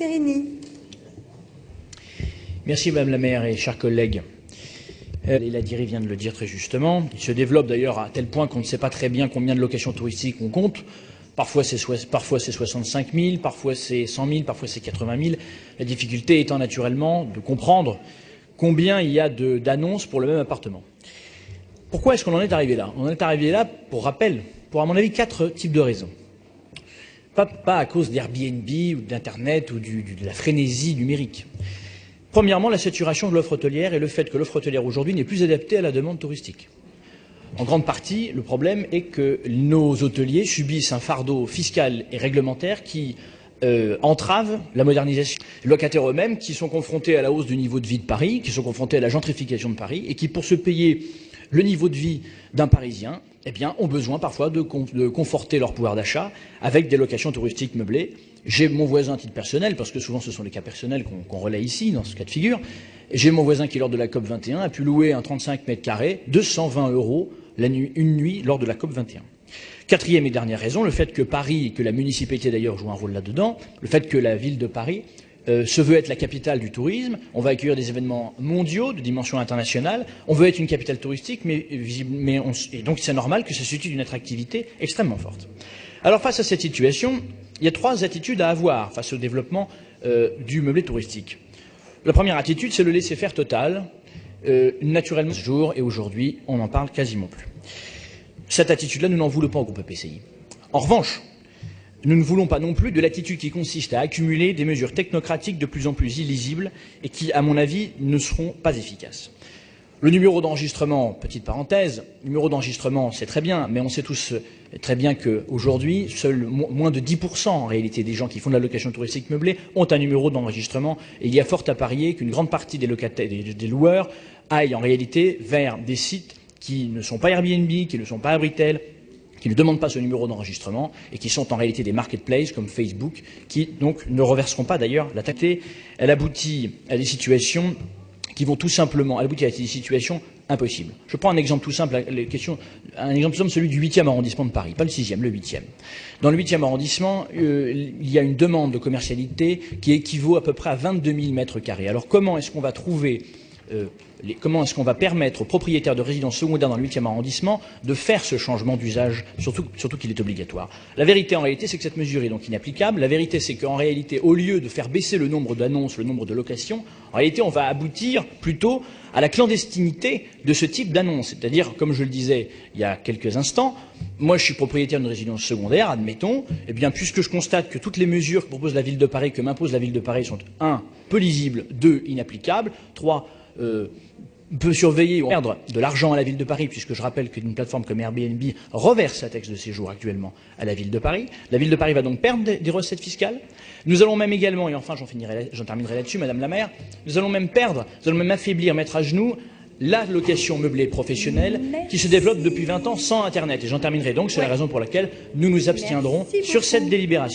Perini. Merci Madame la maire et chers collègues. Leïla Diri vient de le dire très justement. Il se développe d'ailleurs à tel point qu'on ne sait pas très bien combien de locations touristiques on compte. Parfois c'est 65 000, parfois c'est 100 000, parfois c'est 80 000. La difficulté étant naturellement de comprendre combien il y a d'annonces pour le même appartement. Pourquoi est-ce qu'on en est arrivé là? On en est arrivé là, pour rappel, pour à mon avis 4 types de raisons. Pas à cause d'Airbnb ou d'Internet ou de la frénésie numérique. Premièrement, la saturation de l'offre hôtelière et le fait que l'offre hôtelière aujourd'hui n'est plus adaptée à la demande touristique. En grande partie, le problème est que nos hôteliers subissent un fardeau fiscal et réglementaire qui entrave la modernisation. Les locataires eux-mêmes qui sont confrontés à la hausse du niveau de vie de Paris, qui sont confrontés à la gentrification de Paris et qui, pour se payer le niveau de vie d'un Parisien, eh bien, ont besoin parfois de conforter leur pouvoir d'achat avec des locations touristiques meublées. J'ai mon voisin à titre personnel, parce que souvent ce sont les cas personnels qu'on relaie ici, dans ce cas de figure. J'ai mon voisin qui, lors de la COP 21, a pu louer un 35 mètres carrés, 220 € une nuit lors de la COP 21. Quatrième et dernière raison, le fait que Paris, que la municipalité d'ailleurs joue un rôle là-dedans, le fait que la ville de Paris se veut être la capitale du tourisme, on va accueillir des événements mondiaux de dimension internationale, on veut être une capitale touristique, et donc c'est normal que ça suscite une attractivité extrêmement forte. Alors face à cette situation, il y a 3 attitudes à avoir face au développement du meublé touristique. La première attitude, c'est le laisser-faire total. Naturellement, ce jour et aujourd'hui, on n'en parle quasiment plus. Cette attitude-là, nous n'en voulons pas au groupe EPCI. En revanche, nous ne voulons pas non plus de l'attitude qui consiste à accumuler des mesures technocratiques de plus en plus illisibles et qui, à mon avis, ne seront pas efficaces. Le numéro d'enregistrement, petite parenthèse, le numéro d'enregistrement, c'est très bien, mais on sait tous très bien qu'aujourd'hui, moins de 10% en réalité des gens qui font de la location touristique meublée ont un numéro d'enregistrement. Et il y a fort à parier qu'une grande partie des locataires, des loueurs, aillent en réalité vers des sites qui ne sont pas Airbnb, qui ne sont pas Abritel, qui ne demandent pas ce numéro d'enregistrement et qui sont en réalité des marketplaces comme Facebook, qui donc ne reverseront pas d'ailleurs la taxe. Elle aboutit à des situations qui vont tout simplement aboutir à des situations impossibles. Je prends un exemple tout simple, celui du 8e arrondissement de Paris, pas le 6e, le 8e. Dans le 8e arrondissement, il y a une demande de commercialité qui équivaut à peu près à 22 000 mètres carrés. Alors comment est-ce qu'on va permettre aux propriétaires de résidences secondaires dans le 8e arrondissement de faire ce changement d'usage, surtout qu'il est obligatoire? La vérité, en réalité, c'est que cette mesure est donc inapplicable. La vérité, c'est qu'en réalité, au lieu de faire baisser le nombre d'annonces, le nombre de locations, en réalité, on va aboutir plutôt à la clandestinité de ce type d'annonce. C'est-à-dire, comme je le disais il y a quelques instants, moi je suis propriétaire d'une résidence secondaire, admettons, eh bien, puisque je constate que toutes les mesures que propose la Ville de Paris, que m'impose la Ville de Paris sont 1. Peu lisibles, 2. Inapplicables, 3. Peut surveiller ou perdre de l'argent à la Ville de Paris, puisque je rappelle qu'une plateforme comme Airbnb reverse sa taxe de séjour actuellement à la Ville de Paris. La Ville de Paris va donc perdre des recettes fiscales. Nous allons même également, et enfin j'en terminerai là-dessus, Madame la maire, nous allons même affaiblir, mettre à genoux la location meublée professionnelle qui se développe depuis 20 ans sans Internet. Et j'en terminerai donc, c'est la raison pour laquelle nous nous abstiendrons sur cette délibération.